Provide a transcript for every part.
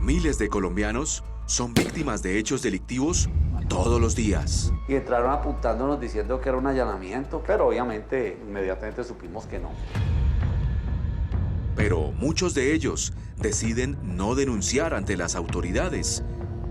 Miles de colombianos son víctimas de hechos delictivos todos los días. Y entraron apuntándonos diciendo que era un allanamiento, pero obviamente inmediatamente supimos que no. Pero muchos de ellos deciden no denunciar ante las autoridades.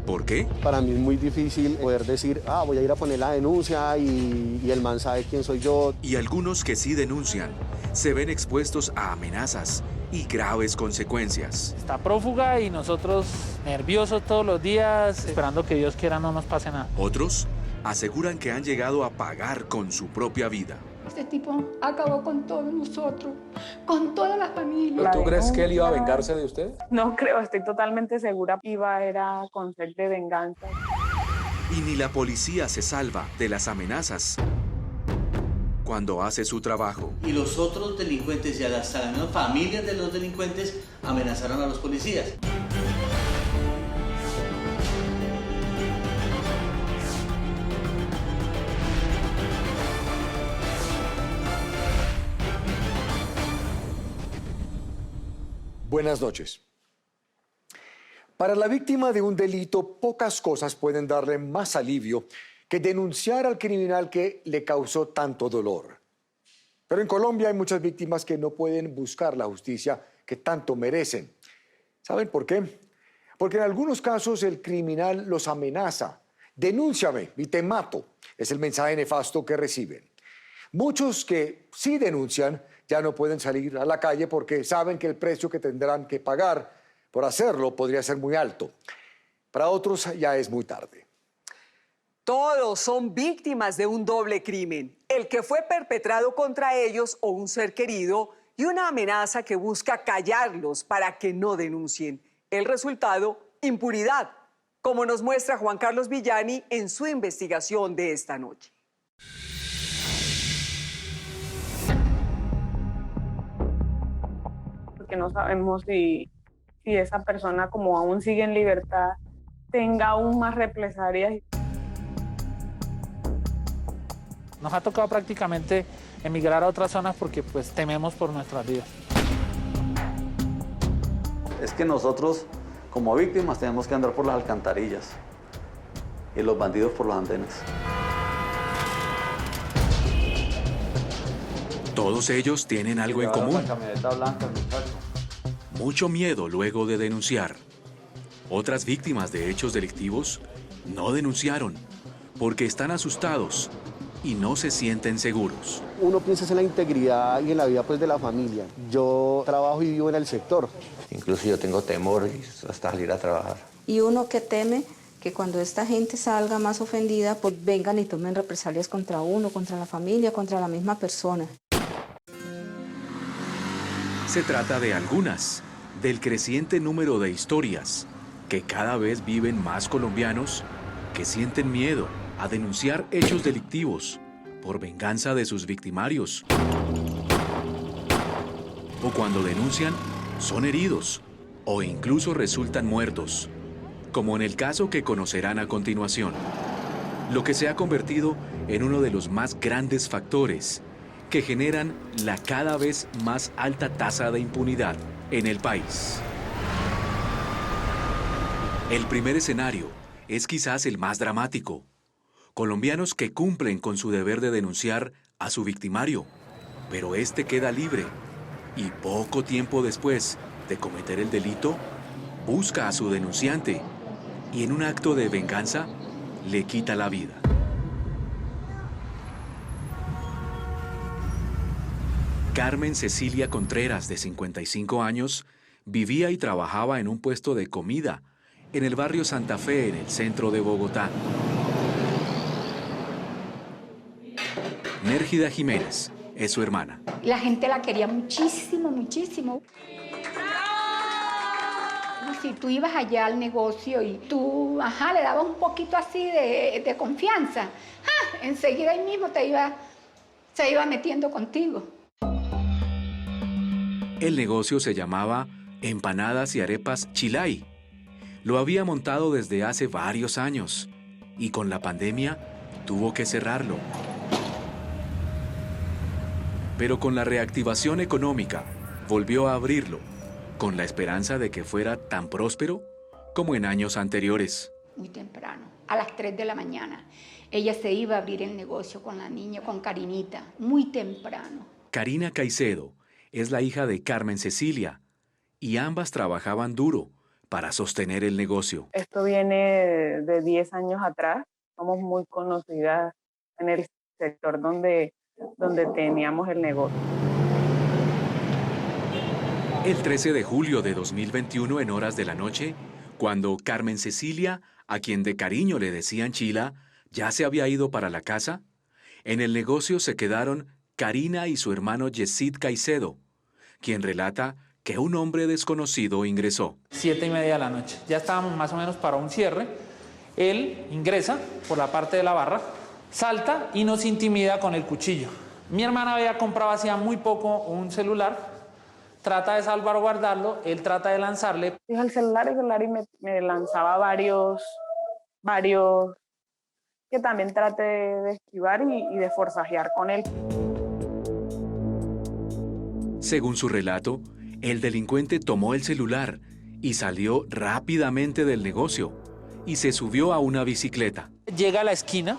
¿Por qué? Para mí es muy difícil poder decir, voy a ir a poner la denuncia y el man sabe quién soy yo. Y algunos que sí denuncian se ven expuestos a amenazas y graves consecuencias. Está prófuga y nosotros nerviosos todos los días, esperando que Dios quiera no nos pase nada. Otros aseguran que han llegado a pagar con su propia vida. Este tipo acabó con todos nosotros, con toda la familia. ¿Tú crees que él iba a vengarse de usted? No creo, estoy totalmente segura. Era con sed de venganza. Y ni la policía se salva de las amenazas cuando hace su trabajo. Y los otros delincuentes y hasta las mismas familias de los delincuentes amenazaron a los policías. Buenas noches. Para la víctima de un delito, pocas cosas pueden darle más alivio que denunciar al criminal que le causó tanto dolor. Pero en Colombia hay muchas víctimas que no pueden buscar la justicia que tanto merecen. ¿Saben por qué? Porque en algunos casos el criminal los amenaza. Denúnciame y te mato. Es el mensaje nefasto que reciben. Muchos que sí denuncian ya no pueden salir a la calle porque saben que el precio que tendrán que pagar por hacerlo podría ser muy alto. Para otros ya es muy tarde. Todos son víctimas de un doble crimen, el que fue perpetrado contra ellos o un ser querido y una amenaza que busca callarlos para que no denuncien. El resultado, impunidad, como nos muestra Juan Carlos Villani en su investigación de esta noche. Porque no sabemos si esa persona, como aún sigue en libertad, tenga aún más represalias. Nos ha tocado prácticamente emigrar a otras zonas porque pues tememos por nuestras vidas. Es que nosotros, como víctimas, tenemos que andar por las alcantarillas y los bandidos por los andenes. Todos ellos tienen algo en común. La camioneta blanca, muchacho. Mucho miedo luego de denunciar. Otras víctimas de hechos delictivos no denunciaron porque están asustados y no se sienten seguros. Uno piensa en la integridad y en la vida pues, de la familia. Yo trabajo y vivo en el sector. Incluso yo tengo temor hasta salir a trabajar. Y uno que teme que cuando esta gente salga más ofendida, pues vengan y tomen represalias contra uno, contra la familia, contra la misma persona. Se trata de algunas, del creciente número de historias que cada vez viven más colombianos que sienten miedo a denunciar hechos delictivos por venganza de sus victimarios. O cuando denuncian, son heridos o incluso resultan muertos, como en el caso que conocerán a continuación, lo que se ha convertido en uno de los más grandes factores que generan la cada vez más alta tasa de impunidad en el país. El primer escenario es quizás el más dramático. Colombianos que cumplen con su deber de denunciar a su victimario, pero este queda libre y poco tiempo después de cometer el delito, busca a su denunciante y en un acto de venganza le quita la vida. Carmen Cecilia Contreras, de 55 años, vivía y trabajaba en un puesto de comida en el barrio Santa Fe, en el centro de Bogotá. Nérgida Jiménez es su hermana. La gente la quería muchísimo, muchísimo. Si tú ibas allá al negocio y tú, le dabas un poquito así de confianza, enseguida ahí mismo se iba metiendo contigo. El negocio se llamaba Empanadas y Arepas Chilay. Lo había montado desde hace varios años y con la pandemia tuvo que cerrarlo. Pero con la reactivación económica volvió a abrirlo, con la esperanza de que fuera tan próspero como en años anteriores. Muy temprano, a las 3 de la mañana. Ella se iba a abrir el negocio con la niña, con Karinita, muy temprano. Karina Caicedo es la hija de Carmen Cecilia y ambas trabajaban duro para sostener el negocio. Esto viene de 10 años atrás. Somos muy conocidas en el sector donde teníamos el negocio. El 13 de julio de 2021, en horas de la noche, cuando Carmen Cecilia, a quien de cariño le decían Chila, ya se había ido para la casa, en el negocio se quedaron Karina y su hermano Yesid Caicedo, quien relata que un hombre desconocido ingresó. 7:30 de la noche. Ya estábamos más o menos para un cierre. Él ingresa por la parte de la barra, salta y nos intimida con el cuchillo. Mi hermana había comprado hacía muy poco un celular, trata de salvaguardarlo, él trata de lanzarle. Dije el celular y me lanzaba varios que también traté de esquivar y de forcejear con él. Según su relato, el delincuente tomó el celular y salió rápidamente del negocio y se subió a una bicicleta. Llega a la esquina,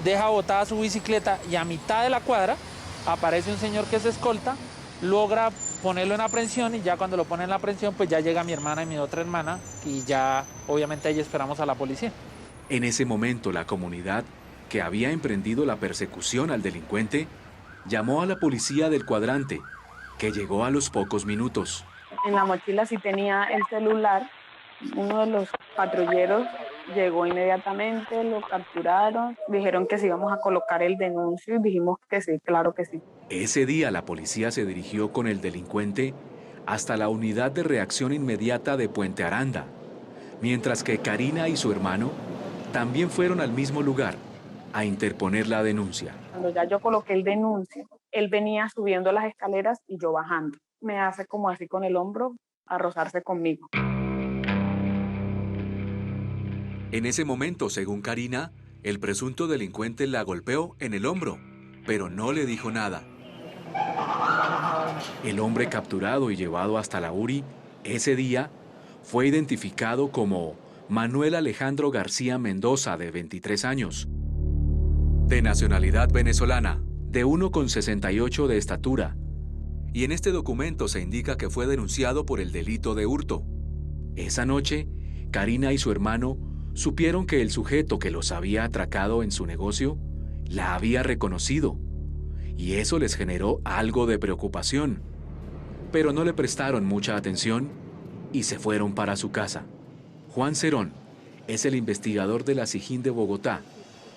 deja botada su bicicleta y a mitad de la cuadra aparece un señor que se escolta, logra ponerlo en aprehensión y ya cuando lo pone en la aprehensión pues ya llega mi hermana y mi otra hermana y ya obviamente ahí esperamos a la policía. En ese momento la comunidad, que había emprendido la persecución al delincuente, llamó a la policía del cuadrante, que llegó a los pocos minutos. En la mochila sí tenía el celular. Uno de los patrulleros llegó inmediatamente, lo capturaron, dijeron que si íbamos a colocar el denuncio y dijimos que sí, claro que sí. Ese día la policía se dirigió con el delincuente hasta la unidad de reacción inmediata de Puente Aranda, mientras que Karina y su hermano también fueron al mismo lugar a interponer la denuncia. Cuando ya yo coloqué el denuncio, él venía subiendo las escaleras y yo bajando. Me hace como así con el hombro a rozarse conmigo. En ese momento, según Karina, el presunto delincuente la golpeó en el hombro, pero no le dijo nada. El hombre capturado y llevado hasta la URI ese día fue identificado como Manuel Alejandro García Mendoza, de 23 años, de nacionalidad venezolana, de 1,68 de estatura, y en este documento se indica que fue denunciado por el delito de hurto. Esa noche, Karina y su hermano supieron que el sujeto que los había atracado en su negocio la había reconocido, y eso les generó algo de preocupación, pero no le prestaron mucha atención y se fueron para su casa. Juan Cerón es el investigador de la SIJIN de Bogotá,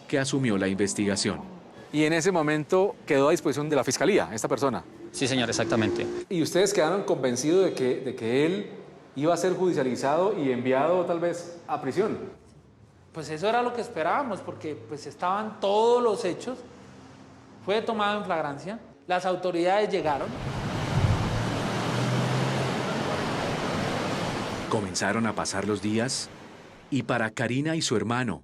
que asumió la investigación. Y en ese momento quedó a disposición de la Fiscalía, esta persona. Sí, señor, exactamente. ¿Y ustedes quedaron convencidos de que él iba a ser judicializado y enviado tal vez a prisión? Pues eso era lo que esperábamos, porque pues estaban todos los hechos. Fue tomado en flagrancia, las autoridades llegaron. Comenzaron a pasar los días y para Karina y su hermano,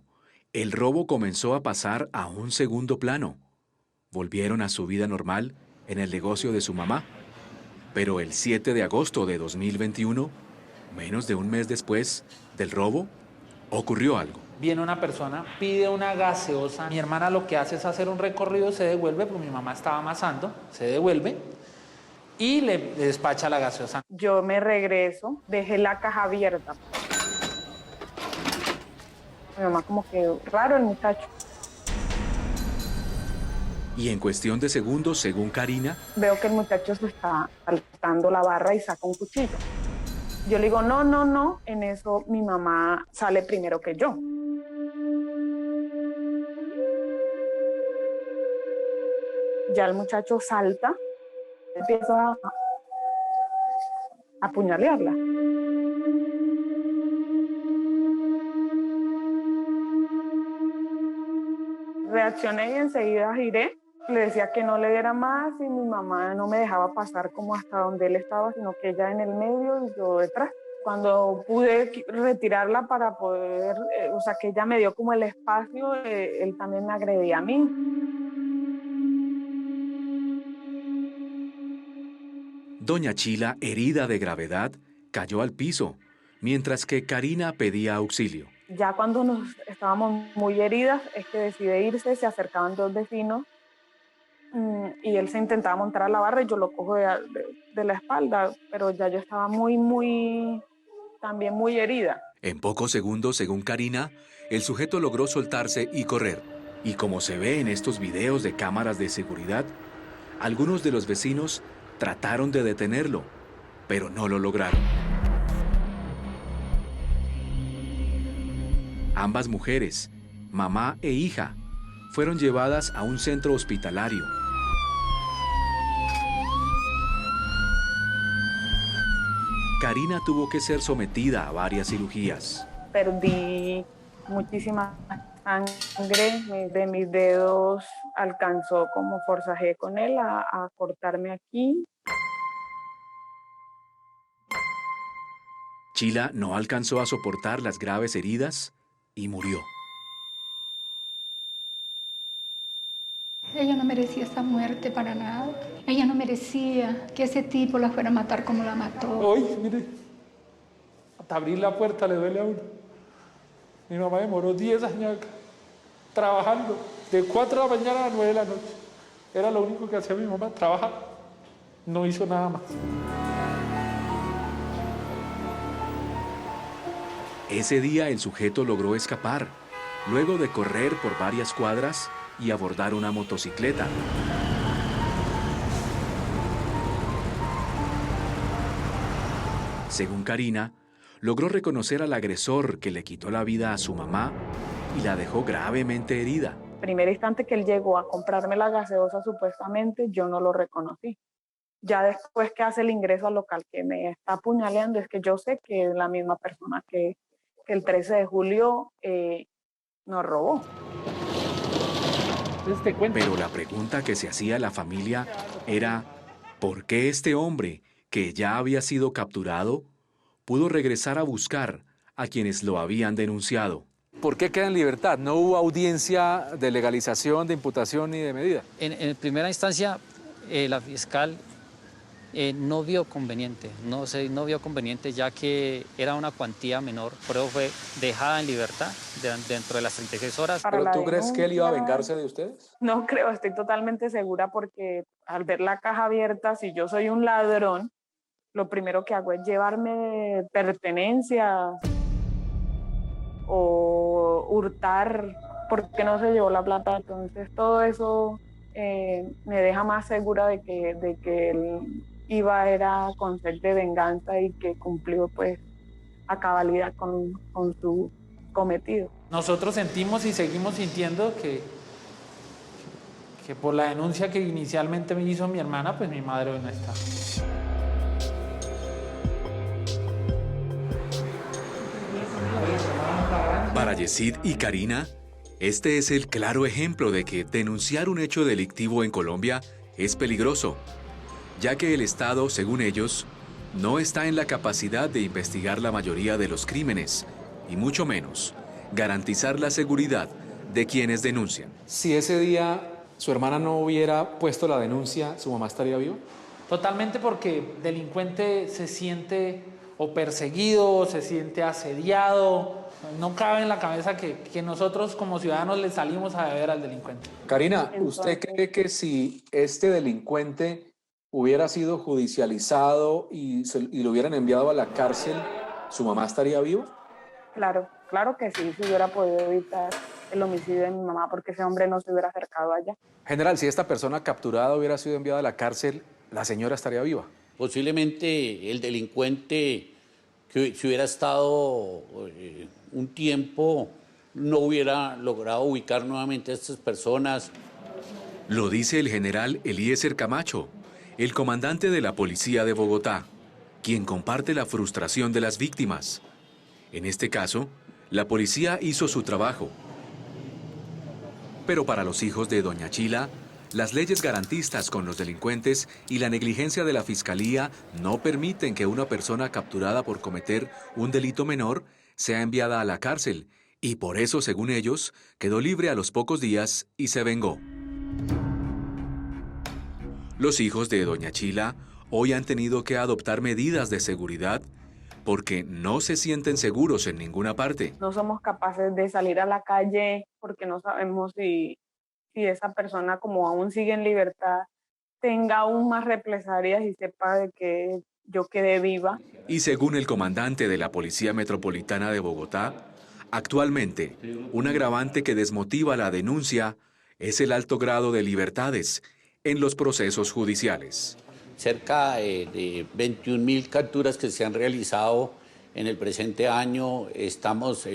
el robo comenzó a pasar a un segundo plano. Volvieron a su vida normal en el negocio de su mamá. Pero el 7 de agosto de 2021, menos de un mes después del robo, ocurrió algo. Viene una persona, pide una gaseosa. Mi hermana lo que hace es hacer un recorrido, se devuelve, porque mi mamá estaba amasando, se devuelve y le despacha la gaseosa. Yo me regreso, dejé la caja abierta. Mi mamá como que raro el muchacho. Y en cuestión de segundos, según Karina, veo que el muchacho se está saltando la barra y saca un cuchillo. Yo le digo, no, no, no. En eso mi mamá sale primero que yo. Ya el muchacho salta, empieza a apuñalearla. Reaccioné y enseguida giré. Le decía que no le diera más y mi mamá no me dejaba pasar como hasta donde él estaba, sino que ella en el medio y yo detrás. Cuando pude retirarla para poder, o sea, que ella me dio como el espacio, él también me agredía a mí. doña Chila, herida de gravedad, cayó al piso, mientras que Karina pedía auxilio. Ya cuando nos estábamos muy heridas es que decide irse, se acercaban dos vecinos y él se intentaba montar a la barra y yo lo cojo de la espalda, pero ya yo estaba también muy herida. En pocos segundos, según Karina, el sujeto logró soltarse y correr. Y como se ve en estos videos de cámaras de seguridad, algunos de los vecinos trataron de detenerlo, pero no lo lograron. Ambas mujeres, mamá e hija, fueron llevadas a un centro hospitalario. Karina tuvo que ser sometida a varias cirugías. Perdí muchísima sangre, de mis dedos alcanzó como forcejé con él a cortarme aquí. Chila no alcanzó a soportar las graves heridas y murió. Ella no merecía esa muerte para nada. Ella no merecía que ese tipo la fuera a matar como la mató. Hoy, mire, hasta abrir la puerta le duele a uno. Mi mamá demoró 10 años acá, trabajando, de 4 de la mañana a 9 de la noche. Era lo único que hacía mi mamá, trabajar. No hizo nada más. Ese día el sujeto logró escapar, luego de correr por varias cuadras y abordar una motocicleta. Según Karina, logró reconocer al agresor que le quitó la vida a su mamá y la dejó gravemente herida. Primer instante que él llegó a comprarme la gaseosa, supuestamente, yo no lo reconocí. Ya después que hace el ingreso al local que me está apuñaleando, es que yo sé que es la misma persona que el 13 de julio nos robó. Pero la pregunta que se hacía la familia era, ¿por qué este hombre, que ya había sido capturado, pudo regresar a buscar a quienes lo habían denunciado? ¿Por qué queda en libertad? ¿No hubo audiencia de legalización, de imputación ni de medida? En primera instancia, la fiscal no vio conveniente, no vio conveniente ya que era una cuantía menor, por eso fue dejada en libertad dentro de las 36 horas. ¿Pero tú crees que él iba a vengarse de ustedes? No creo, estoy totalmente segura porque al ver la caja abierta, si yo soy un ladrón, lo primero que hago es llevarme pertenencias o hurtar porque no se llevó la plata. Entonces todo eso me deja más segura de que él era con sed de venganza y que cumplió pues a cabalidad con su cometido. Nosotros sentimos y seguimos sintiendo que por la denuncia que inicialmente me hizo mi hermana, pues mi madre hoy no está. Para Yesid y Karina, este es el claro ejemplo de que denunciar un hecho delictivo en Colombia es peligroso, ya que el Estado, según ellos, no está en la capacidad de investigar la mayoría de los crímenes, y mucho menos garantizar la seguridad de quienes denuncian. Si ese día su hermana no hubiera puesto la denuncia, ¿su mamá estaría viva? Totalmente, porque el delincuente se siente o perseguido, se siente asediado. No cabe en la cabeza que nosotros como ciudadanos le salimos a deber al delincuente. Karina, ¿usted cree que si este delincuente hubiera sido judicializado y lo hubieran enviado a la cárcel, su mamá estaría viva? Claro que sí, se hubiera podido evitar el homicidio de mi mamá porque ese hombre no se hubiera acercado allá. General, si esta persona capturada hubiera sido enviada a la cárcel, ¿la señora estaría viva? Posiblemente el delincuente que si hubiera estado un tiempo no hubiera logrado ubicar nuevamente a estas personas. Lo dice el general Eliezer Camacho, el comandante de la Policía de Bogotá, quien comparte la frustración de las víctimas. En este caso, la policía hizo su trabajo. Pero para los hijos de doña Chila, las leyes garantistas con los delincuentes y la negligencia de la Fiscalía no permiten que una persona capturada por cometer un delito menor sea enviada a la cárcel, y por eso, según ellos, quedó libre a los pocos días y se vengó. Los hijos de doña Chila hoy han tenido que adoptar medidas de seguridad porque no se sienten seguros en ninguna parte. No somos capaces de salir a la calle porque no sabemos si esa persona, como aún sigue en libertad, tenga aún más represalias y sepa de que yo quedé viva. Y según el comandante de la Policía Metropolitana de Bogotá, actualmente un agravante que desmotiva la denuncia es el alto grado de libertades en los procesos judiciales. Cerca de 21.000 capturas que se han realizado en el presente año, estamos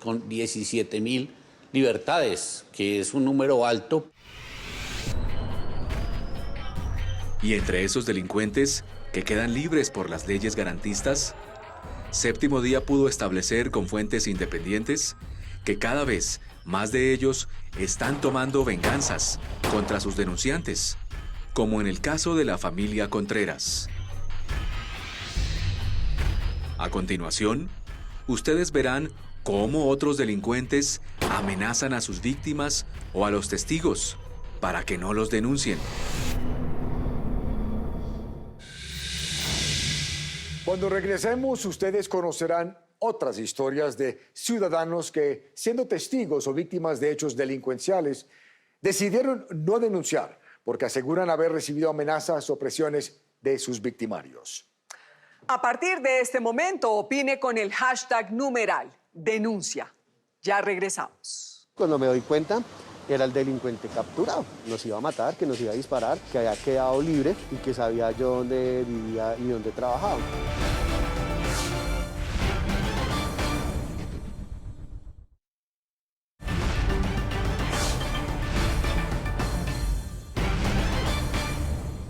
con 17.000 libertades, que es un número alto. Y entre esos delincuentes que quedan libres por las leyes garantistas, Séptimo Día pudo establecer con fuentes independientes que cada vez más de ellos están tomando venganzas contra sus denunciantes, como en el caso de la familia Contreras. A continuación, ustedes verán cómo otros delincuentes amenazan a sus víctimas o a los testigos para que no los denuncien. Cuando regresemos, ustedes conocerán otras historias de ciudadanos que, siendo testigos o víctimas de hechos delincuenciales, decidieron no denunciar porque aseguran haber recibido amenazas o presiones de sus victimarios. A partir de este momento, opine con el hashtag #denuncia. Ya regresamos. Cuando me doy cuenta, era el delincuente capturado. Nos iba a matar, que nos iba a disparar, que había quedado libre y que sabía yo dónde vivía y dónde trabajaba.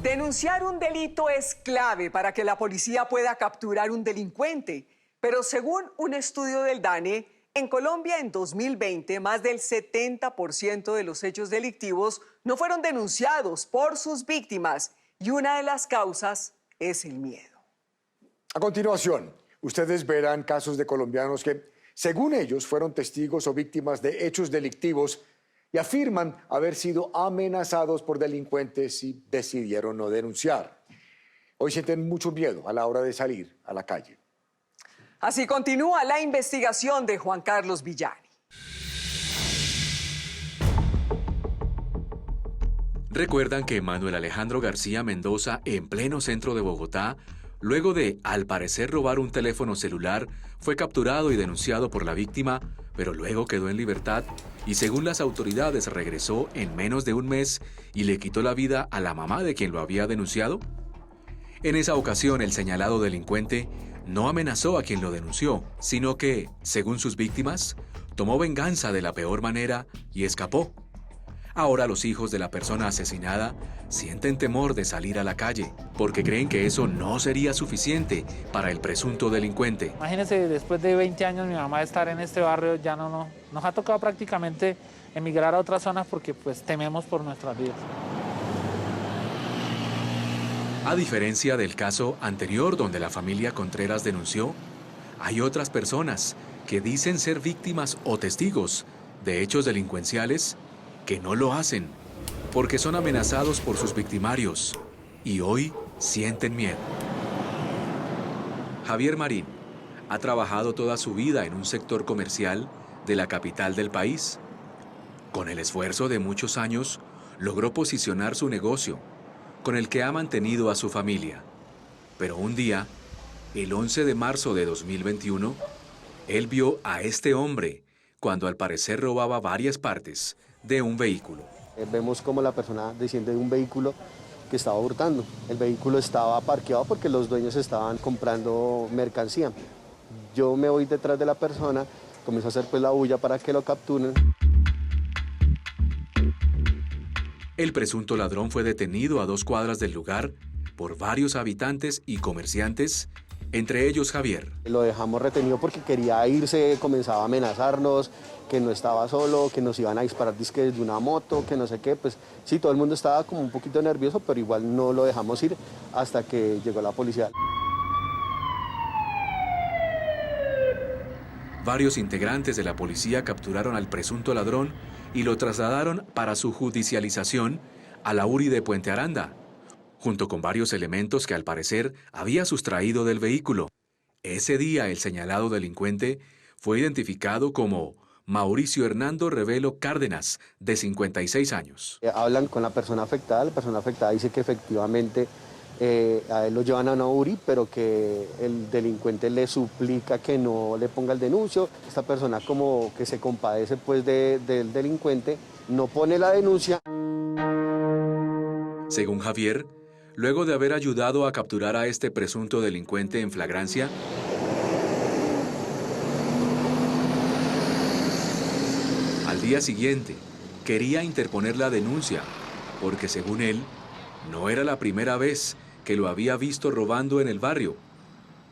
Denunciar un delito es clave para que la policía pueda capturar un delincuente, pero según un estudio del DANE, en Colombia en 2020 más del 70% de los hechos delictivos no fueron denunciados por sus víctimas y una de las causas es el miedo. A continuación, ustedes verán casos de colombianos que, según ellos, fueron testigos o víctimas de hechos delictivos y afirman haber sido amenazados por delincuentes y decidieron no denunciar. Hoy sienten mucho miedo a la hora de salir a la calle. Así continúa la investigación de Juan Carlos Villani. ¿Recuerdan que Manuel Alejandro García Mendoza, en pleno centro de Bogotá, luego de, al parecer, robar un teléfono celular, fue capturado y denunciado por la víctima, pero luego quedó en libertad y, según las autoridades, regresó en menos de un mes y le quitó la vida a la mamá de quien lo había denunciado? En esa ocasión, el señalado delincuente no amenazó a quien lo denunció, sino que, según sus víctimas, tomó venganza de la peor manera y escapó. Ahora los hijos de la persona asesinada sienten temor de salir a la calle, porque creen que eso no sería suficiente para el presunto delincuente. Imagínense, después de 20 años mi mamá estar en este barrio, ya no nos ha tocado prácticamente emigrar a otras zonas porque pues tememos por nuestras vidas. A diferencia del caso anterior donde la familia Contreras denunció, hay otras personas que dicen ser víctimas o testigos de hechos delincuenciales que no lo hacen porque son amenazados por sus victimarios y hoy sienten miedo. Javier Marín ha trabajado toda su vida en un sector comercial de la capital del país. Con el esfuerzo de muchos años, logró posicionar su negocio, con el que ha mantenido a su familia. Pero un día, el 11 de marzo de 2021, él vio a este hombre cuando al parecer robaba varias partes de un vehículo. Vemos como la persona desciende de un vehículo que estaba hurtando. El vehículo estaba parqueado porque los dueños estaban comprando mercancía. Yo me voy detrás de la persona, comienzo a hacer pues la bulla para que lo capturen. El presunto ladrón fue detenido a 2 cuadras del lugar por varios habitantes y comerciantes, entre ellos Javier. Lo dejamos retenido porque quería irse, comenzaba a amenazarnos, que no estaba solo, que nos iban a disparar desde una moto, que no sé qué. Pues sí, todo el mundo estaba como un poquito nervioso, pero igual no lo dejamos ir hasta que llegó la policía. Varios integrantes de la policía capturaron al presunto ladrón y lo trasladaron para su judicialización a la URI de Puente Aranda, junto con varios elementos que al parecer había sustraído del vehículo. Ese día el señalado delincuente fue identificado como Mauricio Hernando Revelo Cárdenas, de 56 años. Hablan con la persona afectada dice que efectivamente a él lo llevan a una URI, pero que el delincuente le suplica que no le ponga el denuncio. Esta persona como que se compadece pues del delincuente, no pone la denuncia. Según Javier, luego de haber ayudado a capturar a este presunto delincuente en flagrancia, al día siguiente quería interponer la denuncia, porque según él, no era la primera vez que lo había visto robando en el barrio.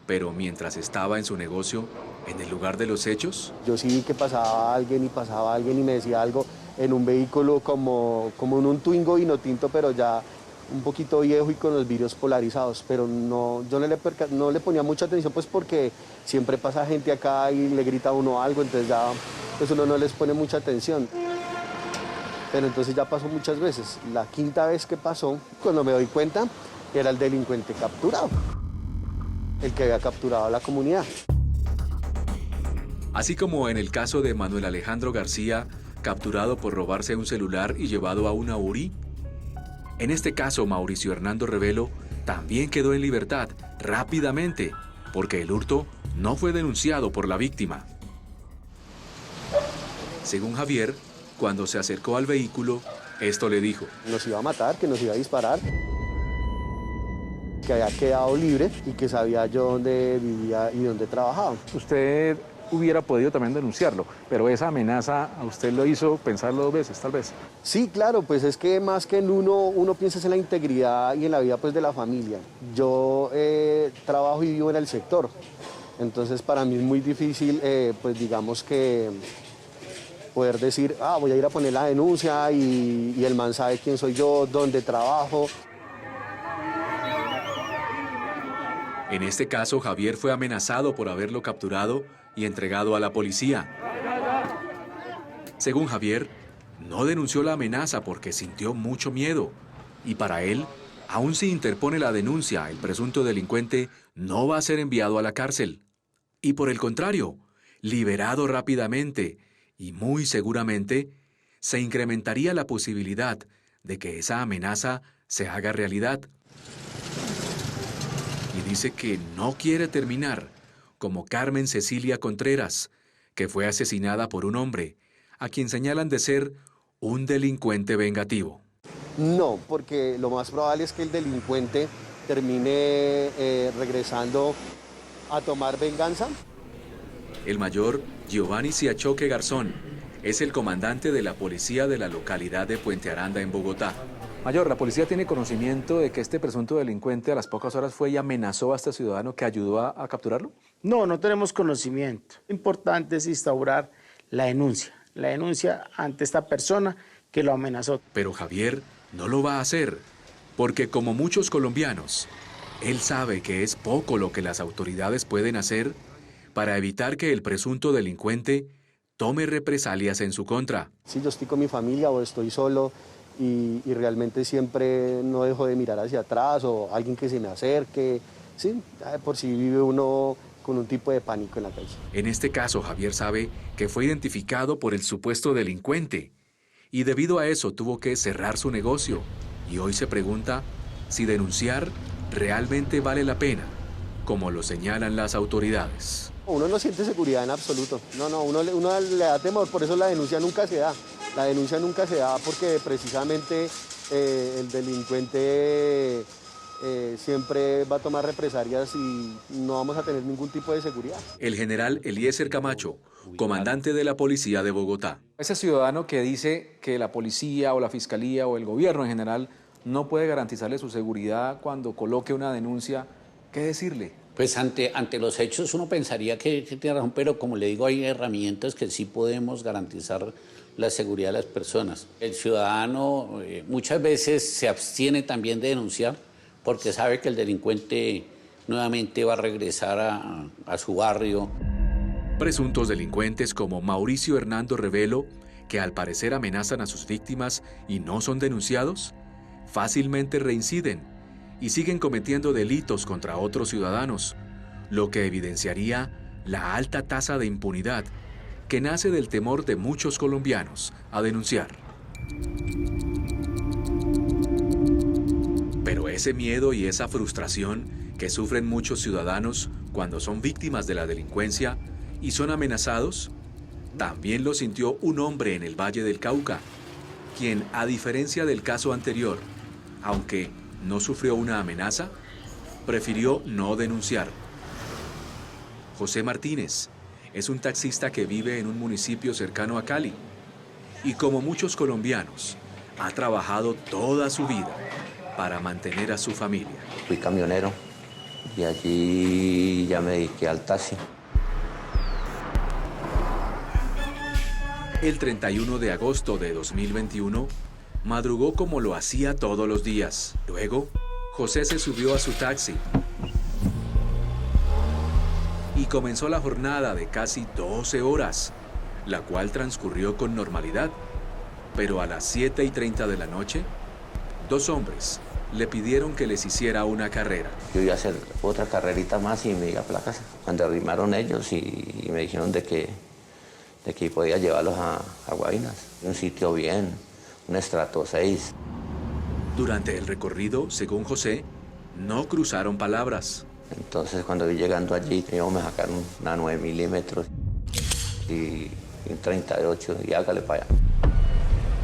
Pero mientras estaba en su negocio, en el lugar de los hechos... Yo sí vi que pasaba alguien y me decía algo en un vehículo como en un Twingo Vinotinto, pero ya un poquito viejo y con los vidrios polarizados. Pero no, yo no le ponía mucha atención, pues porque siempre pasa gente acá y le grita a uno algo, entonces ya pues uno no les pone mucha atención. Pero entonces ya pasó muchas veces. La quinta vez que pasó, cuando me doy cuenta, era el delincuente capturado, el que había capturado a la comunidad. Así como en el caso de Manuel Alejandro García, capturado por robarse un celular y llevado a una URI, en este caso Mauricio Hernando Revelo también quedó en libertad rápidamente, porque el hurto no fue denunciado por la víctima. Según Javier, cuando se acercó al vehículo, esto le dijo: nos iba a matar, que nos iba a disparar, que había quedado libre y que sabía yo dónde vivía y dónde trabajaba. Usted hubiera podido también denunciarlo, pero esa amenaza a usted lo hizo pensarlo 2 veces, tal vez. Sí, claro, pues es que más que en uno piensa en la integridad y en la vida pues de la familia. Yo trabajo y vivo en el sector, entonces para mí es muy difícil, pues digamos que poder decir, voy a ir a poner la denuncia y el man sabe quién soy yo, dónde trabajo. En este caso, Javier fue amenazado por haberlo capturado y entregado a la policía. Según Javier, no denunció la amenaza porque sintió mucho miedo. Y para él, aun si interpone la denuncia, el presunto delincuente no va a ser enviado a la cárcel. Y por el contrario, liberado rápidamente y muy seguramente, se incrementaría la posibilidad de que esa amenaza se haga realidad. Y dice que no quiere terminar como Carmen Cecilia Contreras, que fue asesinada por un hombre a quien señalan de ser un delincuente vengativo. No, porque lo más probable es que el delincuente termine regresando a tomar venganza. El mayor Giovanni Siachoque Garzón es el comandante de la policía de la localidad de Puente Aranda, en Bogotá. Mayor, ¿la policía tiene conocimiento de que este presunto delincuente a las pocas horas fue y amenazó a este ciudadano que ayudó a capturarlo? No, no tenemos conocimiento. Lo importante es instaurar la denuncia ante esta persona que lo amenazó. Pero Javier no lo va a hacer, porque como muchos colombianos, él sabe que es poco lo que las autoridades pueden hacer para evitar que el presunto delincuente tome represalias en su contra. Si yo estoy con mi familia o estoy solo y realmente siempre no dejo de mirar hacia atrás o alguien que se me acerque, sí, por si vive uno con un tipo de pánico en la calle. En este caso, Javier sabe que fue identificado por el supuesto delincuente y debido a eso tuvo que cerrar su negocio y hoy se pregunta si denunciar realmente vale la pena, como lo señalan las autoridades. Uno no siente seguridad en absoluto, uno le da temor, por eso la denuncia nunca se da. La denuncia nunca se da porque precisamente el delincuente siempre va a tomar represalias y no vamos a tener ningún tipo de seguridad. El general Eliezer Camacho, comandante de la policía de Bogotá. Ese ciudadano que dice que la policía o la fiscalía o el gobierno en general no puede garantizarle su seguridad cuando coloque una denuncia, ¿qué decirle? Pues ante los hechos uno pensaría que tiene razón, pero como le digo, hay herramientas que sí podemos garantizar la seguridad de las personas. El ciudadano muchas veces se abstiene también de denunciar porque sabe que el delincuente nuevamente va a regresar a su barrio. Presuntos delincuentes como Mauricio Hernando Revelo, que al parecer amenazan a sus víctimas y no son denunciados, fácilmente reinciden y siguen cometiendo delitos contra otros ciudadanos, lo que evidenciaría la alta tasa de impunidad que nace del temor de muchos colombianos a denunciar. Pero ese miedo y esa frustración que sufren muchos ciudadanos cuando son víctimas de la delincuencia y son amenazados, también lo sintió un hombre en el Valle del Cauca, quien, a diferencia del caso anterior, aunque no sufrió una amenaza, prefirió no denunciar. José Martínez es un taxista que vive en un municipio cercano a Cali y, como muchos colombianos, ha trabajado toda su vida para mantener a su familia. Fui camionero y allí ya me dediqué al taxi. El 31 de agosto de 2021, madrugó como lo hacía todos los días. Luego, José se subió a su taxi y comenzó la jornada de casi 12 horas, la cual transcurrió con normalidad. Pero a las 7:30 de la noche, dos hombres le pidieron que les hiciera una carrera. Yo iba a hacer otra carrerita más y me iba a placas. Cuando arrimaron ellos y me dijeron de que podía llevarlos a Guavinas, un sitio bien, un estrato 6. Durante el recorrido, según José, no cruzaron palabras. Entonces, cuando vi llegando allí, me sacaron una 9 milímetros y un 38 y hágale para allá.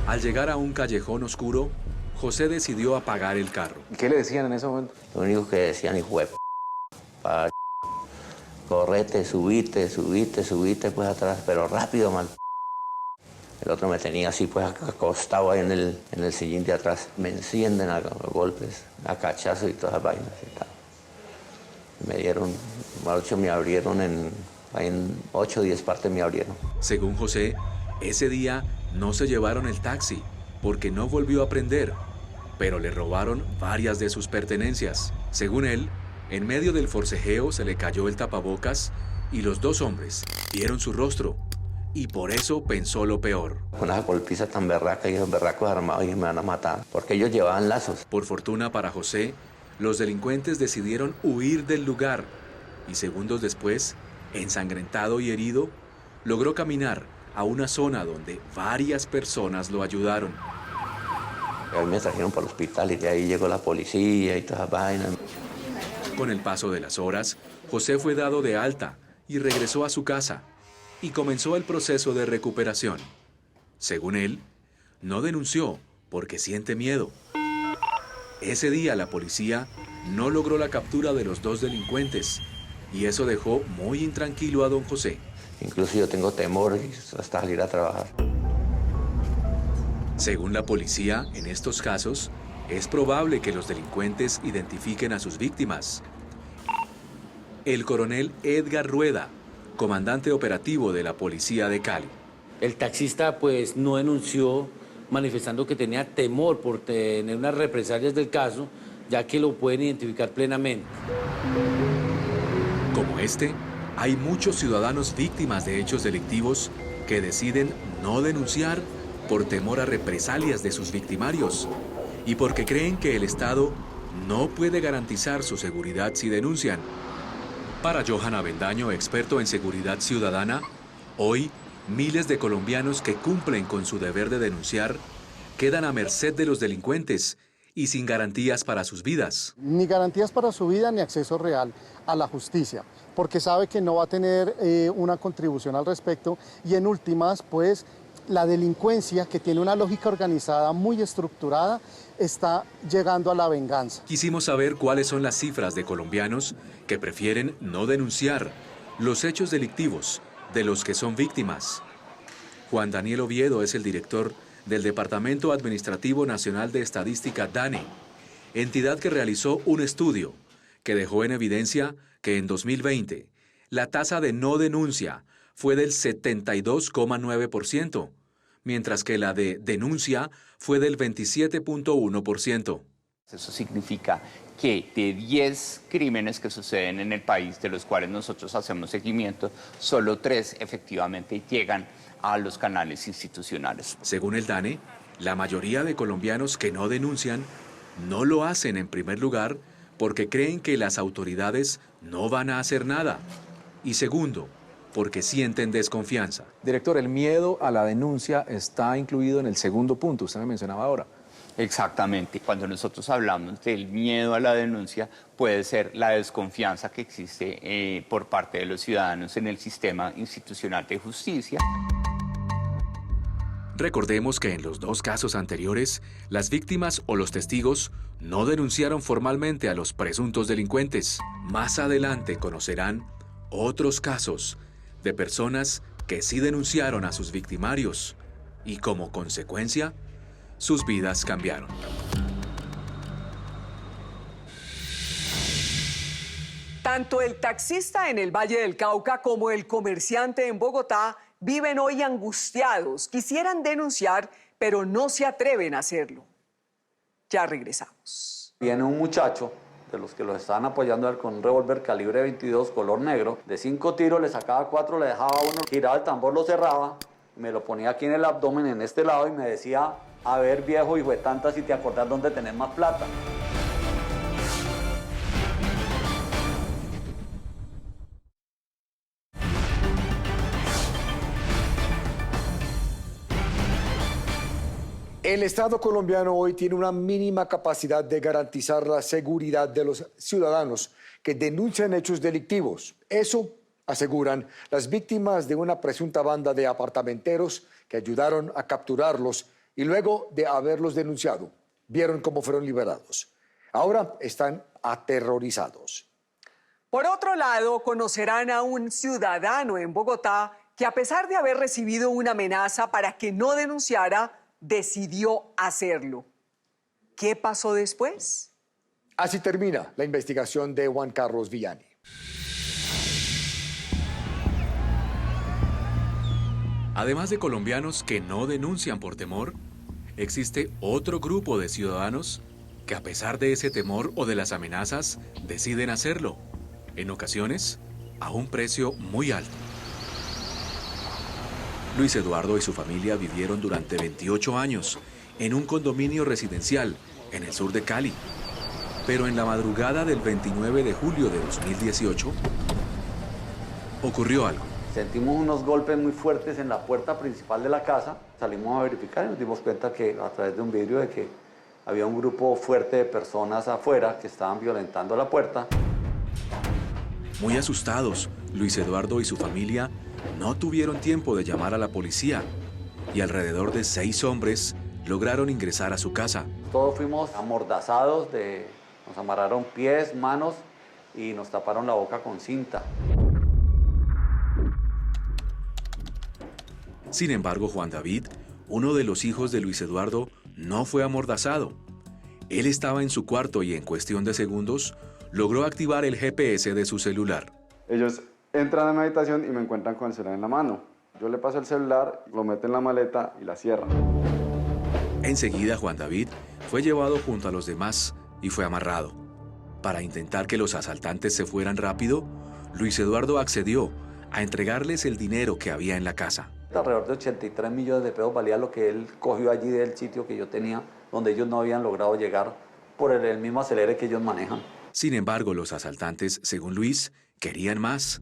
Al llegar a un callejón oscuro, José decidió apagar el carro. ¿Qué le decían en ese momento? Lo único que decían, hijo de p***, correte, subite, pues atrás, pero rápido, mal. El otro me tenía así, pues acostado ahí en el sillín de atrás. Me encienden a golpes, a cachazos y todas las vainas y tal. Me dieron, me abrieron en 8 o 10 partes me abrieron. Según José, ese día no se llevaron el taxi porque no volvió a prender, pero le robaron varias de sus pertenencias. Según él, en medio del forcejeo se le cayó el tapabocas y los dos hombres vieron su rostro y por eso pensó lo peor. Con esa golpiza tan berraca y esos berracos armados y me van a matar, porque ellos llevaban lazos. Por fortuna para José, los delincuentes decidieron huir del lugar y segundos después, ensangrentado y herido, logró caminar a una zona donde varias personas lo ayudaron. A mí me trajeron para el hospital y de ahí llegó la policía y todas las vainas. Con el paso de las horas, José fue dado de alta y regresó a su casa y comenzó el proceso de recuperación. Según él, no denunció porque siente miedo. Ese día la policía no logró la captura de los dos delincuentes y eso dejó muy intranquilo a don José. Incluso yo tengo temor hasta salir a trabajar. Según la policía, en estos casos, es probable que los delincuentes identifiquen a sus víctimas. El coronel Edgar Rueda, comandante operativo de la policía de Cali. El taxista pues no denunció, manifestando que tenía temor por tener unas represalias del caso, ya que lo pueden identificar plenamente. Como este, hay muchos ciudadanos víctimas de hechos delictivos que deciden no denunciar por temor a represalias de sus victimarios y porque creen que el Estado no puede garantizar su seguridad si denuncian. Para Johan Avendaño, experto en seguridad ciudadana, hoy miles de colombianos que cumplen con su deber de denunciar quedan a merced de los delincuentes y sin garantías para sus vidas. Ni garantías para su vida ni acceso real a la justicia, porque sabe que no va a tener una contribución al respecto y en últimas, pues, la delincuencia, que tiene una lógica organizada muy estructurada, está llegando a la venganza. Quisimos saber cuáles son las cifras de colombianos que prefieren no denunciar los hechos delictivos de los que son víctimas. Juan Daniel Oviedo es el director del Departamento Administrativo Nacional de Estadística DANE, entidad que realizó un estudio que dejó en evidencia que en 2020 la tasa de no denuncia fue del 72,9%, mientras que la de denuncia fue del 27,1%. Eso significa que de 10 crímenes que suceden en el país, de los cuales nosotros hacemos seguimiento, solo 3 efectivamente llegan a los canales institucionales. Según el DANE, la mayoría de colombianos que no denuncian no lo hacen en primer lugar porque creen que las autoridades no van a hacer nada. Y segundo, porque sienten desconfianza. Director, el miedo a la denuncia está incluido en el segundo punto, usted me mencionaba ahora. Exactamente. Cuando nosotros hablamos del miedo a la denuncia, puede ser la desconfianza que existe por parte de los ciudadanos en el sistema institucional de justicia. Recordemos que en los dos casos anteriores, las víctimas o los testigos no denunciaron formalmente a los presuntos delincuentes. Más adelante conocerán otros casos de personas que sí denunciaron a sus victimarios y como consecuencia, sus vidas cambiaron. Tanto el taxista en el Valle del Cauca como el comerciante en Bogotá viven hoy angustiados. Quisieran denunciar, pero no se atreven a hacerlo. Ya regresamos. Viene un muchacho de los que los estaban apoyando a él con un revólver calibre 22 color negro. De 5 tiros le sacaba 4, le dejaba 1, giraba el tambor, lo cerraba, me lo ponía aquí en el abdomen, en este lado, y me decía: a ver, viejo hijo de tanta, si te acordás dónde tenés más plata. El Estado colombiano hoy tiene una mínima capacidad de garantizar la seguridad de los ciudadanos que denuncian hechos delictivos. Eso aseguran las víctimas de una presunta banda de apartamenteros que ayudaron a capturarlos y luego de haberlos denunciado, vieron cómo fueron liberados. Ahora están aterrorizados. Por otro lado, conocerán a un ciudadano en Bogotá que, a pesar de haber recibido una amenaza para que no denunciara, decidió hacerlo. ¿Qué pasó después? Así termina la investigación de Juan Carlos Villani. Además de colombianos que no denuncian por temor, existe otro grupo de ciudadanos que, a pesar de ese temor o de las amenazas, deciden hacerlo, en ocasiones a un precio muy alto. Luis Eduardo y su familia vivieron durante 28 años en un condominio residencial en el sur de Cali. Pero en la madrugada del 29 de julio de 2018 ocurrió algo. Sentimos unos golpes muy fuertes en la puerta principal de la casa. Salimos a verificar y nos dimos cuenta que, a través de un vidrio, de que había un grupo fuerte de personas afuera que estaban violentando la puerta. Muy asustados, Luis Eduardo y su familia no tuvieron tiempo de llamar a la policía y alrededor de 6 hombres lograron ingresar a su casa. Todos fuimos amordazados, nos amarraron pies, manos y nos taparon la boca con cinta. Sin embargo, Juan David, uno de los hijos de Luis Eduardo, no fue amordazado. Él estaba en su cuarto y en cuestión de segundos logró activar el GPS de su celular. Ellos entran a mi habitación y me encuentran con el celular en la mano. Yo le paso el celular, lo meto en la maleta y la cierran. Enseguida, Juan David fue llevado junto a los demás y fue amarrado. Para intentar que los asaltantes se fueran rápido, Luis Eduardo accedió a entregarles el dinero que había en la casa. Alrededor de 83 millones de pesos valía lo que él cogió allí del sitio que yo tenía, donde ellos no habían logrado llegar por el mismo acelere que ellos manejan. Sin embargo, los asaltantes, según Luis, querían más.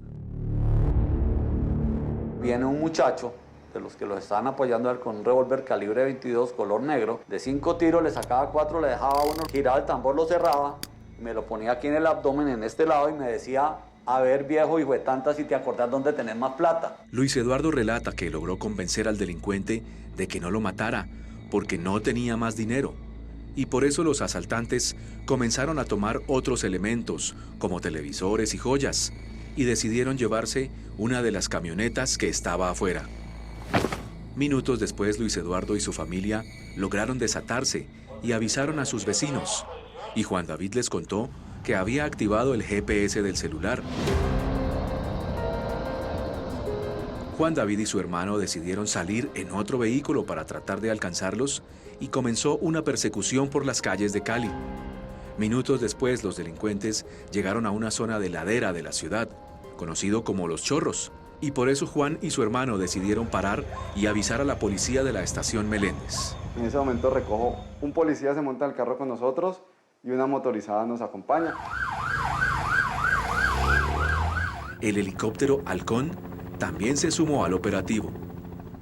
Viene un muchacho de los que los estaban apoyando a él con un revólver calibre 22 color negro. De 5 tiros le sacaba 4, le dejaba 1, giraba el tambor, lo cerraba, me lo ponía aquí en el abdomen, en este lado, y me decía: a ver, viejo hijo de tanta, si te acordás dónde tenés más plata. Luis Eduardo relata que logró convencer al delincuente de que no lo matara porque no tenía más dinero. Y por eso los asaltantes comenzaron a tomar otros elementos, como televisores y joyas, y decidieron llevarse una de las camionetas que estaba afuera. Minutos después, Luis Eduardo y su familia lograron desatarse y avisaron a sus vecinos. Y Juan David les contó que había activado el GPS del celular. Juan David y su hermano decidieron salir en otro vehículo para tratar de alcanzarlos y comenzó una persecución por las calles de Cali. Minutos después, los delincuentes llegaron a una zona de ladera de la ciudad, conocido como Los Chorros, y por eso Juan y su hermano decidieron parar y avisar a la policía de la estación Meléndez. En ese momento recojo, un policía se monta al carro con nosotros y una motorizada nos acompaña. El helicóptero Halcón también se sumó al operativo.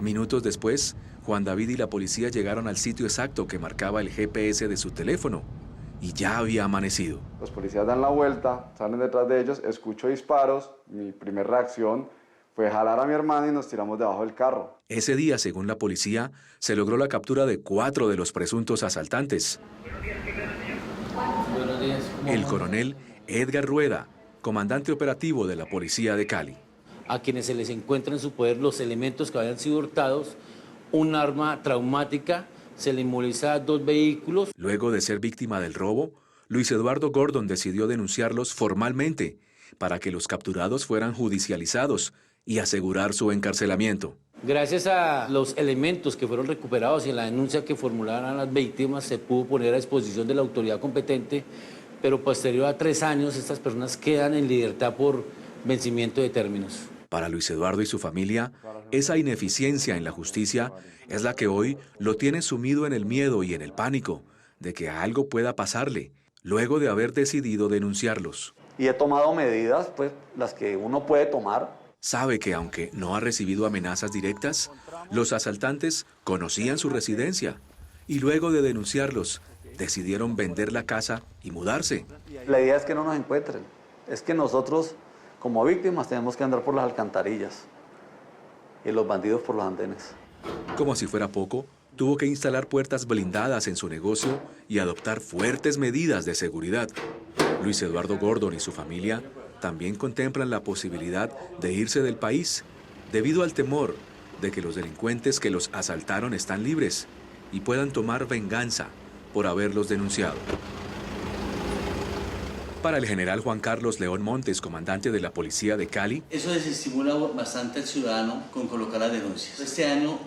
Minutos después, Juan David y la policía llegaron al sitio exacto que marcaba el GPS de su teléfono y ya había amanecido. Los policías dan la vuelta, salen detrás de ellos, escucho disparos, mi primera reacción fue jalar a mi hermana y nos tiramos debajo del carro. Ese día, según la policía, se logró la captura de 4 de los presuntos asaltantes. Buenos días. El coronel Edgar Rueda, comandante operativo de la policía de Cali. A quienes se les encuentra en su poder los elementos que habían sido hurtados, un arma traumática, se le inmoviliza 2 vehículos. Luego de ser víctima del robo, Luis Eduardo Gordon decidió denunciarlos formalmente para que los capturados fueran judicializados y asegurar su encarcelamiento. Gracias a los elementos que fueron recuperados y en la denuncia que formularon las víctimas, se pudo poner a disposición de la autoridad competente, pero posterior a 3 años estas personas quedan en libertad por vencimiento de términos. Para Luis Eduardo y su familia, esa ineficiencia en la justicia es la que hoy lo tiene sumido en el miedo y en el pánico de que algo pueda pasarle, luego de haber decidido denunciarlos. Y he tomado medidas, pues, las que uno puede tomar. Sabe que aunque no ha recibido amenazas directas, los asaltantes conocían su residencia y luego de denunciarlos, decidieron vender la casa y mudarse. La idea es que no nos encuentren. Es que nosotros, como víctimas, tenemos que andar por las alcantarillas y los bandidos por los andenes. Como si fuera poco, tuvo que instalar puertas blindadas en su negocio y adoptar fuertes medidas de seguridad. Luis Eduardo Gordon y su familia también contemplan la posibilidad de irse del país debido al temor de que los delincuentes que los asaltaron están libres y puedan tomar venganza por haberlos denunciado. Para el general Juan Carlos León Montes, comandante de la policía de Cali, eso desestimula bastante al ciudadano con colocar las denuncias. Este año,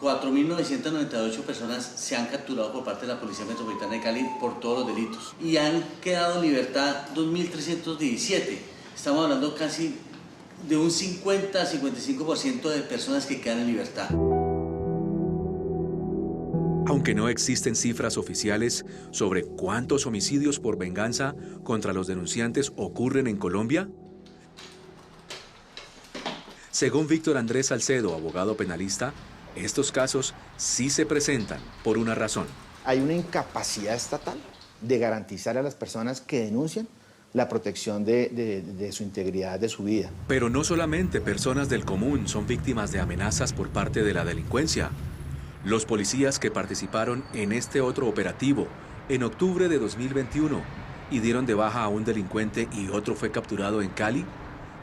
4.998 personas se han capturado por parte de la Policía Metropolitana de Cali por todos los delitos y han quedado en libertad 2.317. Estamos hablando casi de un 50-55% de personas que quedan en libertad. Aunque no existen cifras oficiales sobre cuántos homicidios por venganza contra los denunciantes ocurren en Colombia, según Víctor Andrés Salcedo, abogado penalista, estos casos sí se presentan por una razón. Hay una incapacidad estatal de garantizar a las personas que denuncian la protección de su integridad, de su vida. Pero no solamente personas del común son víctimas de amenazas por parte de la delincuencia. Los policías que participaron en este otro operativo en octubre de 2021 y dieron de baja a un delincuente y otro fue capturado en Cali,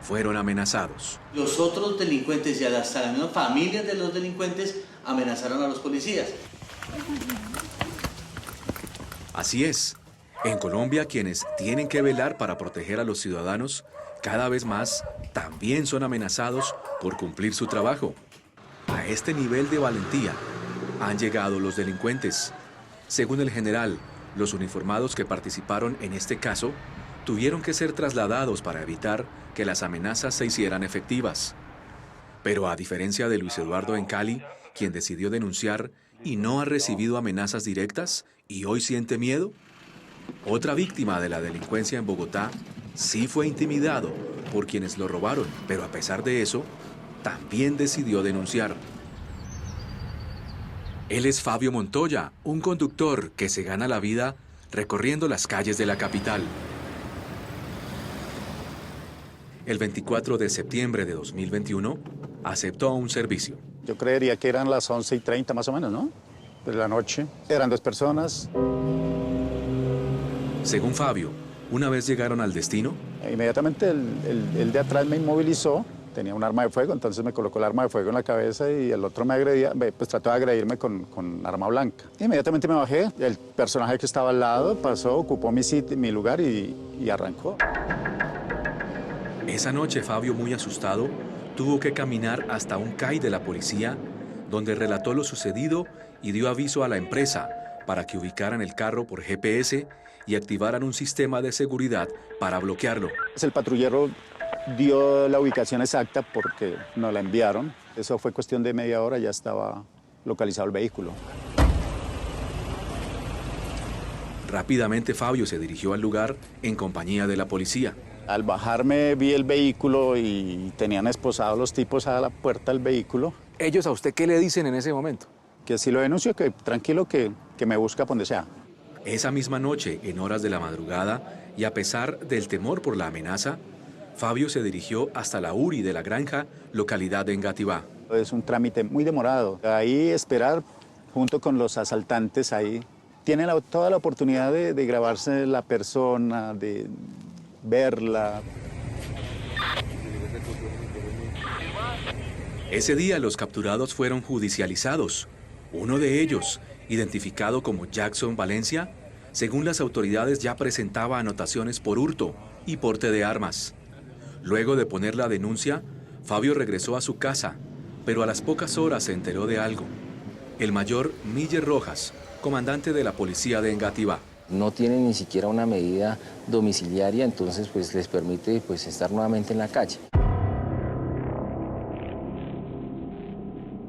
fueron amenazados. Los otros delincuentes y hasta las mismas familias de los delincuentes amenazaron a los policías. Así es. En Colombia, quienes tienen que velar para proteger a los ciudadanos, cada vez más también son amenazados por cumplir su trabajo. A este nivel de valentía han llegado los delincuentes. Según el general, los uniformados que participaron en este caso tuvieron que ser trasladados para evitar que las amenazas se hicieran efectivas. Pero a diferencia de Luis Eduardo en Cali, quien decidió denunciar y no ha recibido amenazas directas y hoy siente miedo, otra víctima de la delincuencia en Bogotá sí fue intimidado por quienes lo robaron, pero a pesar de eso, también decidió denunciar. Él es Fabio Montoya, un conductor que se gana la vida recorriendo las calles de la capital. El 24 de septiembre de 2021, aceptó un servicio. Yo creería que eran las 11:30 más o menos, ¿no? De la noche. Eran 2 personas. Según Fabio, una vez llegaron al destino, inmediatamente el de atrás me inmovilizó, tenía un arma de fuego, entonces me colocó el arma de fuego en la cabeza y el otro me agredía, pues trató de agredirme con arma blanca. Inmediatamente me bajé, el personaje que estaba al lado pasó, ocupó mi lugar y arrancó. Esa noche Fabio, muy asustado, tuvo que caminar hasta un CAI de la policía, donde relató lo sucedido y dio aviso a la empresa para que ubicaran el carro por GPS y activaran un sistema de seguridad para bloquearlo. El patrullero dio la ubicación exacta porque nos la enviaron. Eso fue cuestión de media hora, ya estaba localizado el vehículo. Rápidamente Fabio se dirigió al lugar en compañía de la policía. Al bajarme vi el vehículo y tenían esposados los tipos a la puerta del vehículo. ¿Ellos a usted qué le dicen en ese momento? Que si lo denuncio, que tranquilo, que me busca por donde sea. Esa misma noche, en horas de la madrugada, y a pesar del temor por la amenaza, Fabio se dirigió hasta la URI de La Granja, localidad de Engativá. Es un trámite muy demorado. Ahí esperar junto con los asaltantes, ahí tienen toda la oportunidad de grabarse la persona, de verla. Ese día los capturados fueron judicializados. Uno de ellos, identificado como Jackson Valencia, según las autoridades ya presentaba anotaciones por hurto y porte de armas. Luego de poner la denuncia, Fabio regresó a su casa, pero a las pocas horas se enteró de algo. El mayor Miller Rojas, comandante de la policía de Engativá. No tienen ni siquiera una medida domiciliaria, entonces pues les permite pues estar nuevamente en la calle.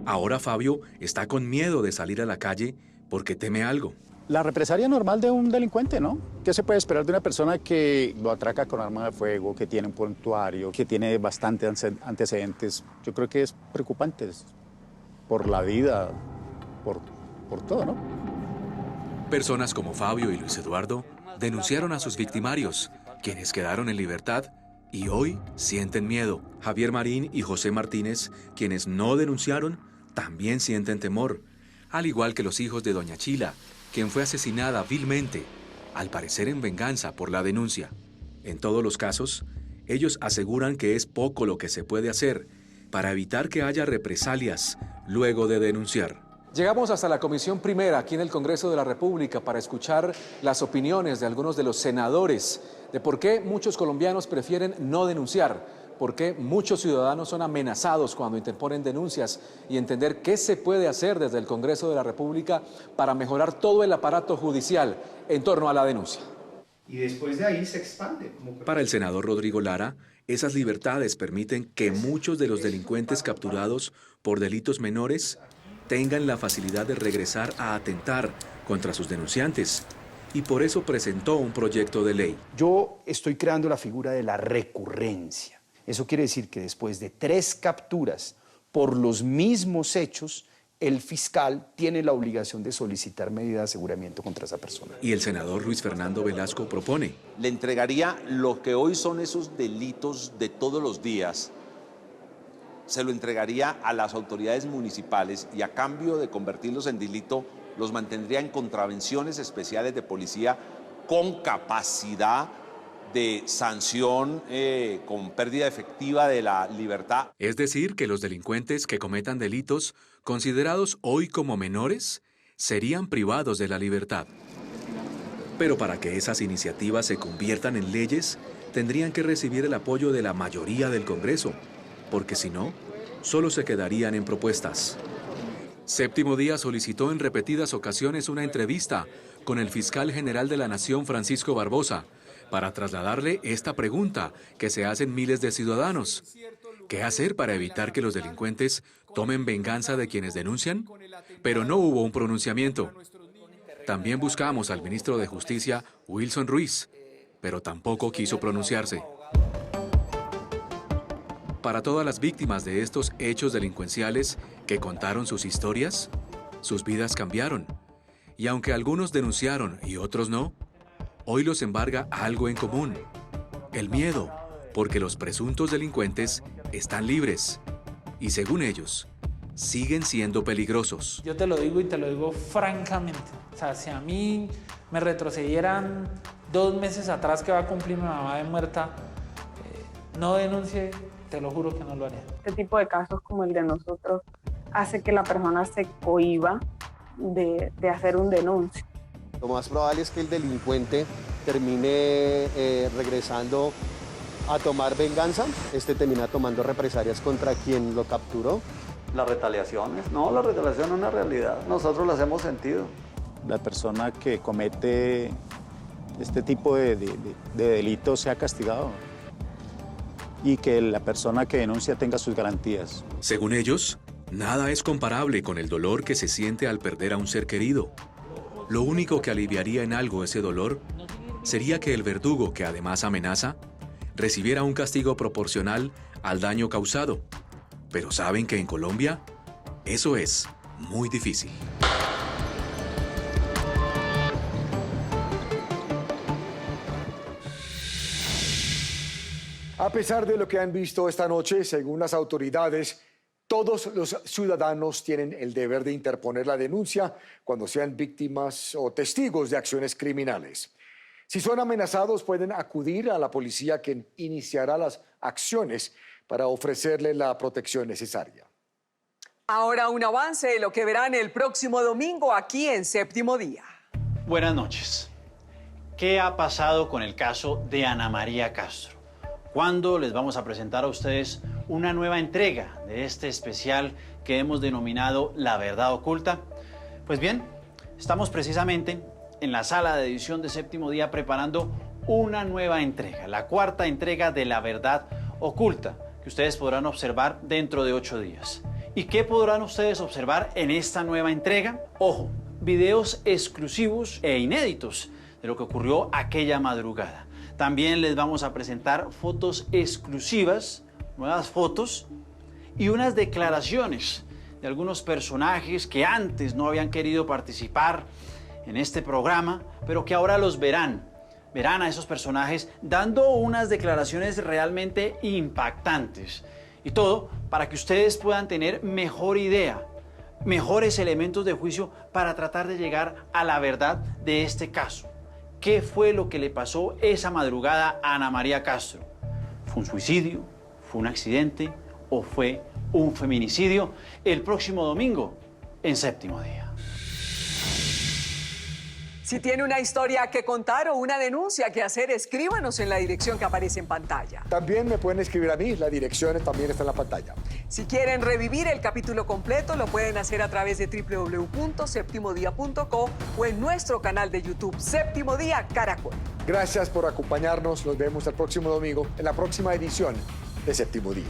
Ahora Fabio está con miedo de salir a la calle porque teme algo. La represalia normal de un delincuente, ¿no? ¿Qué se puede esperar de una persona que lo atraca con arma de fuego, que tiene un prontuario, que tiene bastantes antecedentes? Yo creo que es preocupante por la vida, por todo, ¿no? Personas como Fabio y Luis Eduardo denunciaron a sus victimarios, quienes quedaron en libertad y hoy sienten miedo. Javier Marín y José Martínez, quienes no denunciaron, también sienten temor, al igual que los hijos de Doña Chila, quien fue asesinada vilmente, al parecer en venganza por la denuncia. En todos los casos, ellos aseguran que es poco lo que se puede hacer para evitar que haya represalias luego de denunciar. Llegamos hasta la Comisión Primera, aquí en el Congreso de la República, para escuchar las opiniones de algunos de los senadores de por qué muchos colombianos prefieren no denunciar, por qué muchos ciudadanos son amenazados cuando interponen denuncias y entender qué se puede hacer desde el Congreso de la República para mejorar todo el aparato judicial en torno a la denuncia. Y después de ahí se expande. Para el senador Rodrigo Lara, esas libertades permiten que muchos de los delincuentes capturados por delitos menores tengan la facilidad de regresar a atentar contra sus denunciantes. Y por eso presentó un proyecto de ley. Yo estoy creando la figura de la recurrencia. Eso quiere decir que después de 3 capturas por los mismos hechos, el fiscal tiene la obligación de solicitar medida de aseguramiento contra esa persona. Y el senador Luis Fernando Velasco propone. Le entregaría lo que hoy son esos delitos de todos los días, se lo entregaría a las autoridades municipales y a cambio de convertirlos en delito, los mantendría en contravenciones especiales de policía con capacidad de sanción con pérdida efectiva de la libertad. Es decir, que los delincuentes que cometan delitos considerados hoy como menores serían privados de la libertad. Pero para que esas iniciativas se conviertan en leyes, tendrían que recibir el apoyo de la mayoría del Congreso, porque si no, solo se quedarían en propuestas. Séptimo Día solicitó en repetidas ocasiones una entrevista con el fiscal general de la Nación, Francisco Barbosa, para trasladarle esta pregunta que se hacen miles de ciudadanos. ¿Qué hacer para evitar que los delincuentes tomen venganza de quienes denuncian? Pero no hubo un pronunciamiento. También buscamos al ministro de Justicia, Wilson Ruiz, pero tampoco quiso pronunciarse. Para todas las víctimas de estos hechos delincuenciales que contaron sus historias, sus vidas cambiaron. Y aunque algunos denunciaron y otros no, hoy los embarga algo en común: el miedo, porque los presuntos delincuentes están libres y, según ellos, siguen siendo peligrosos. Yo te lo digo y te lo digo francamente. O sea, si a mí me retrocedieran 2 meses atrás que va a cumplir mi mamá de muerta, no denuncie, te lo juro que no lo haría. Este tipo de casos como el de nosotros hace que la persona se cohíba de hacer un denuncio. Lo más probable es que el delincuente termine regresando a tomar venganza, termina tomando represalias contra quien lo capturó. Las retaliaciones, no, la retaliación es una realidad, nosotros las hemos sentido. La persona que comete este tipo de delitos sea castigado y que la persona que denuncia tenga sus garantías. Según ellos, nada es comparable con el dolor que se siente al perder a un ser querido. Lo único que aliviaría en algo ese dolor sería que el verdugo, que además amenaza, recibiera un castigo proporcional al daño causado. Pero saben que en Colombia eso es muy difícil. A pesar de lo que han visto esta noche, según las autoridades, todos los ciudadanos tienen el deber de interponer la denuncia cuando sean víctimas o testigos de acciones criminales. Si son amenazados, pueden acudir a la policía, quien iniciará las acciones para ofrecerle la protección necesaria. Ahora un avance de lo que verán el próximo domingo aquí en Séptimo Día. Buenas noches. ¿Qué ha pasado con el caso de Ana María Castro? ¿Cuándo les vamos a presentar a ustedes una nueva entrega de este especial que hemos denominado La Verdad Oculta? Pues bien, estamos precisamente en la sala de edición de Séptimo Día preparando una nueva entrega, la 4ª entrega de La Verdad Oculta, que ustedes podrán observar dentro de 8 días. ¿Y qué podrán ustedes observar en esta nueva entrega? Ojo, videos exclusivos e inéditos de lo que ocurrió aquella madrugada. También les vamos a presentar fotos exclusivas, nuevas fotos y unas declaraciones de algunos personajes que antes no habían querido participar en este programa, pero que ahora los verán. Verán a esos personajes dando unas declaraciones realmente impactantes. Y todo para que ustedes puedan tener mejor idea, mejores elementos de juicio para tratar de llegar a la verdad de este caso. ¿Qué fue lo que le pasó esa madrugada a Ana María Castro? ¿Fue un suicidio? ¿Fue un accidente? ¿O fue un feminicidio? El próximo domingo en Séptimo Día. Si tiene una historia que contar o una denuncia que hacer, escríbanos en la dirección que aparece en pantalla. También me pueden escribir a mí, la dirección también está en la pantalla. Si quieren revivir el capítulo completo, lo pueden hacer a través de www.septimodia.co o en nuestro canal de YouTube, Séptimo Día Caracol. Gracias por acompañarnos. Nos vemos el próximo domingo en la próxima edición de Séptimo Día.